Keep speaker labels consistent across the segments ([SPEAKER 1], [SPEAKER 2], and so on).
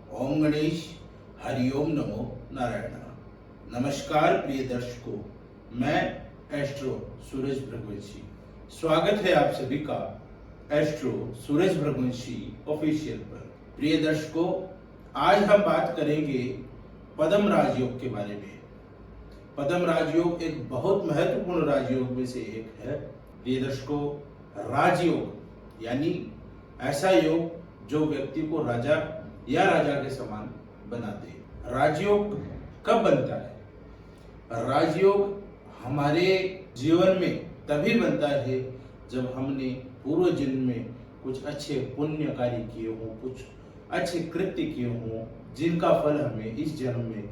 [SPEAKER 1] ओम गणेश, हरिओम नमो नारायण। नमस्कार प्रिय दर्शकों, मैं एस्ट्रो सूरज भृगवंशी। स्वागत है आप सभी का एस्ट्रो सूरज भृगवंशी ऑफिशियल पर। प्रिय दर्शकों, आज हम बात करेंगे पद्म राजयोग के बारे में। पद्म राजयोग एक बहुत महत्वपूर्ण राजयोग में से एक है। प्रिय दर्शकों, राजयोग यानी ऐसा योग जो व्यक्ति को राजा या राजा के समान बना दे। राजयोग कब बनता है? राजयोग हमारे जीवन में तभी बनता है जब हमने पूर्व जन्म में कुछ अच्छे पुण्य कार्य किए हों, कुछ अच्छे कृत्य किए हों, जिनका फल हमें इस जन्म में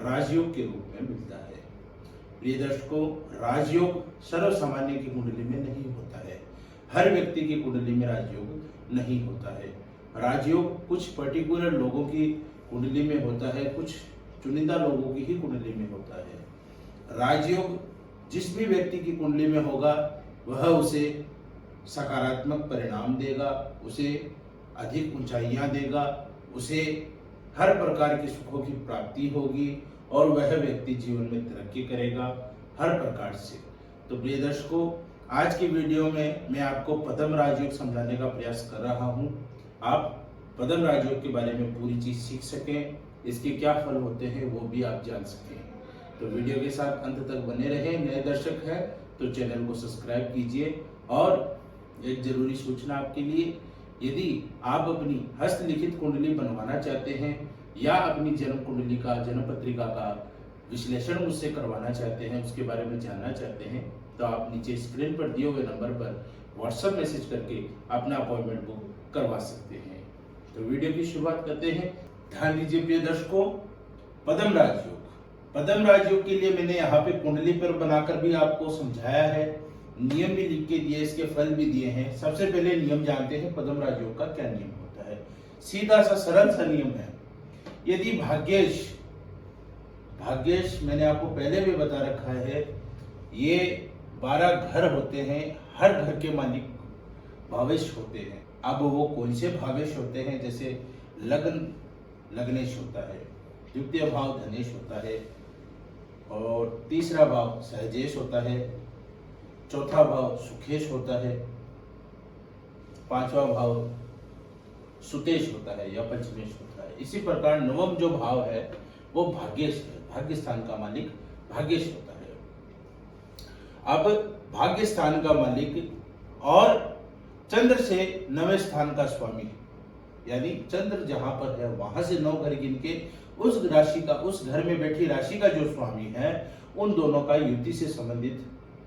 [SPEAKER 1] राजयोग के रूप में मिलता है। प्रिय दर्शकों, राजयोग सर्व सामान्य की कुंडली में नहीं होता है। हर व्यक्ति की कुंडली में राजयोग नहीं होता है। राजयोग कुछ पर्टिकुलर लोगों की कुंडली में होता है, कुछ चुनिंदा लोगों की ही कुंडली में होता है। राजयोग जिस भी व्यक्ति की कुंडली में होगा वह उसे सकारात्मक परिणाम देगा, उसे अधिक ऊंचाइयां देगा, उसे हर प्रकार के सुखों की प्राप्ति होगी और वह व्यक्ति जीवन में तरक्की करेगा हर प्रकार से। तो प्रिय दर्शकों, आज की वीडियो में मैं आपको पद्म राजयोग समझाने का प्रयास कर रहा हूं। आप पद्म राजयोग के बारे में पूरी चीज सीख सकें, इसके क्या फल होते हैं वो भी आप जान सकें। तो वीडियो के साथ अंत तक बने रहें। नए दर्शक हैं तो चैनल को सब्सक्राइब कीजिए। और एक जरूरी सूचना आपके लिए, यदि आप अपनी हस्तलिखित कुंडली बनवाना चाहते हैं या अपनी जन्म कुंडली का, जन्म पत्रिका का विश्लेषण मुझसे करवाना चाहते हैं, उसके बारे में जानना चाहते हैं, तो आप नीचे स्क्रीन पर दिए हुए नंबर पर व्हाट्सएप मैसेज करके अपना अपॉइंटमेंट बुक करवा सकते हैं। तो वीडियो की शुरुआत करते हैं। ध्यान दीजिए प्रिय दर्शकों, पद्म राजयोग। पद्म राजयोग के लिए मैंने यहाँ पे कुंडली पर बनाकर भी आपको समझाया है, नियम भी लिख के दिए, इसके फल भी दिए हैं। सबसे पहले नियम जानते हैं पद्म राजयोग का क्या नियम होता है। सीधा सा सरल सा नियम है। यदि भाग्येश मैंने आपको पहले भी बता रखा है, ये 12 घर होते हैं, हर घर के मालिक भावेश होते हैं। अब वो कौन से भावेश होते हैं? जैसे लग्नेश होता है, द्वितीय भाव धनेश होता है, और तीसरा भाव सहजेश होता है, चौथा भाव सुखेश होता है, पांचवा भाव सुतेश होता है या पंचमेश होता है। इसी प्रकार नवम जो भाव है वो भाग्येश है, भाग्य स्थान का मालिक भाग्येश होता है। अब भाग्य स्थान का मालिक और चंद्र से 9वें स्थान का स्वामी, यानी चंद्र जहां पर है वहां से 9 घर गिन के उस राशि का, उस घर में बैठी राशि का जो स्वामी है, उन दोनों का युति से संबंधित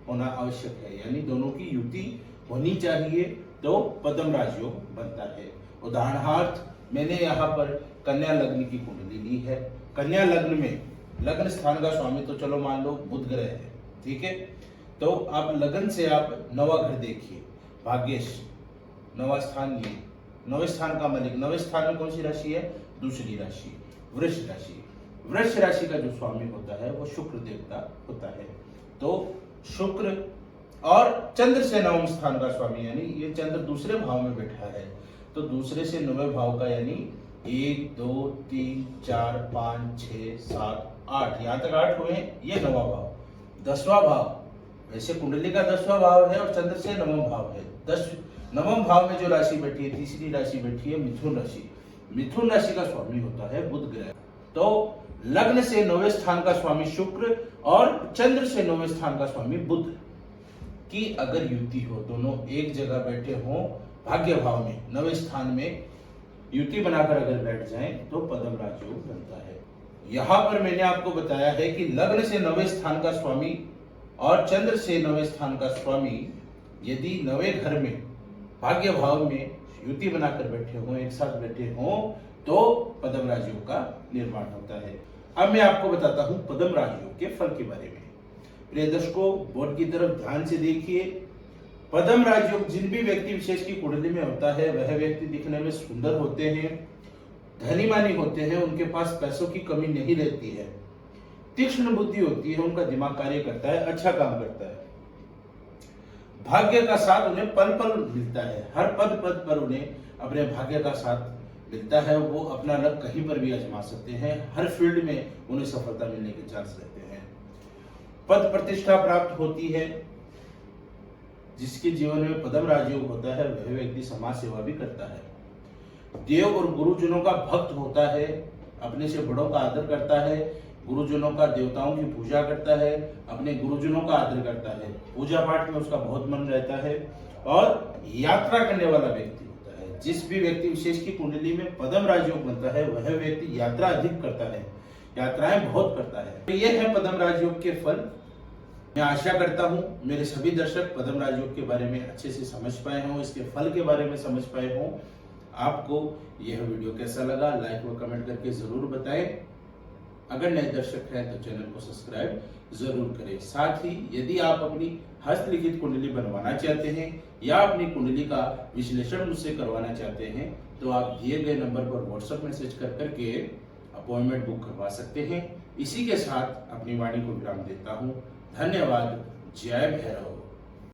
[SPEAKER 1] होना आवश्यक है, यानी दोनों की युति होनी चाहिए, तो पद्म राजयोग बनता है। उदाहरणार्थ मैंने यहाँ पर कन्या लग्न की कुंडली ली है। कन्या लग्न में लग्न स्थान का स्वामी तो चलो मान लो बुध ग्रह है, ठीक है। तो आप लग्न से आप 9वां घर देखिए, भाग्येश 9वां स्थान, ये 9वें स्थान का मालिक। 9वें स्थान में कौन सी राशि है? दूसरी राशि वृष राशि। वृष राशि का जो स्वामी होता है वो शुक्र देवता होता है। तो शुक्र और चंद्र से 9वें स्थान का स्वामी, यानी ये चंद्र दूसरे भाव में बैठा है, तो दूसरे से 9वें भाव का, यानी 1 2 3 4 5 6 7 8, यहाँ तक 8 हुए, ये 9वां भाव। 10वां भाव, वैसे कुंडली का 10वां भाव है और चंद्र से 9वां भाव है। 9वें भाव में जो राशि बैठी है, तीसरी राशि बैठी है मिथुन राशि। मिथुन राशि का स्वामी होता है बुध ग्रह। तो लग्न से 9वें स्थान का स्वामी शुक्र और चंद्र से 9वें स्थान का स्वामी बुध की अगर युति हो, दोनों एक जगह बैठे हो भाग्य भाव में, 9वें स्थान में युति बनाकर अगर बैठ जाएं, तो पद्म राजयोग बनता है। यहाँ पर मैंने आपको बताया है कि लग्न से 9वें स्थान का स्वामी और चंद्र से 9वें स्थान का स्वामी यदि 9वें घर में भाग्य भाव में युति बनाकर बैठे हों, एक साथ बैठे हों, तो पद्म राजयोग का निर्माण होता है। अब मैं आपको बताता हूं पद्म राजयोग के फल के बारे में। प्रिय दर्शकों, बोर्ड की तरफ ध्यान से देखिए। पद्म राजयोग जिन भी व्यक्ति विशेष की कुंडली में होता है, वह व्यक्ति दिखने में सुंदर होते हैं, धनी मानी होते हैं, उनके पास पैसों की कमी नहीं रहती है, तीक्ष्ण बुद्धि होती है, उनका दिमाग कार्य करता है, अच्छा काम करता है, भाग्य का साथ उन्हें पल पल मिलता है, हर पद पद पर उन्हें अपने भाग्य का साथ मिलता है वो अपना लक कहीं पर भी आजमा सकते हैं, हर फील्ड में उन्हें सफलता मिलने के चांस रहते हैं। पद प्रतिष्ठा प्राप्त होती है। जिसके जीवन में पदम राजयोग होता है वह व्यक्ति समाज सेवा भी करता है। देव और गुरुजनों का भक्त होता है, अपने से बड़ों का आदर करता है, गुरुजनों का देवताओं की पूजा करता है, अपने गुरुजनों का आदर करता है, पूजा पाठ में उसका बहुत मन रहता है और यात्रा करने वाला व्यक्ति होता है। जिस भी व्यक्ति विशेष की कुंडली में पदम राजयोग बनता है वह व्यक्ति यात्रा अधिक करता है, यात्राएं बहुत करता है। तो यह है पदम राजयोग के फल। मैं आशा करता हूं मेरे सभी दर्शक पदम राजयोग के बारे में अच्छे से समझ पाए हों, इसके फल के बारे में समझ पाए हों। आपको यह वीडियो कैसा लगा लाइक व कमेंट करके जरूर बताएं। अगर नए दर्शक हैं तो चैनल को सब्सक्राइब जरूर करें। साथ ही यदि आप अपनी हस्तलिखित कुंडली बनवाना चाहते हैं या अपनी कुंडली का विश्लेषण मुझसे करवाना चाहते हैं तो आप दिए गए नंबर पर व्हाट्सएप मैसेज कर करके अपॉइंटमेंट बुक करवा सकते हैं। इसी के साथ अपनी वाणी को विराम देता हूँ। धन्यवाद। जय भैरव।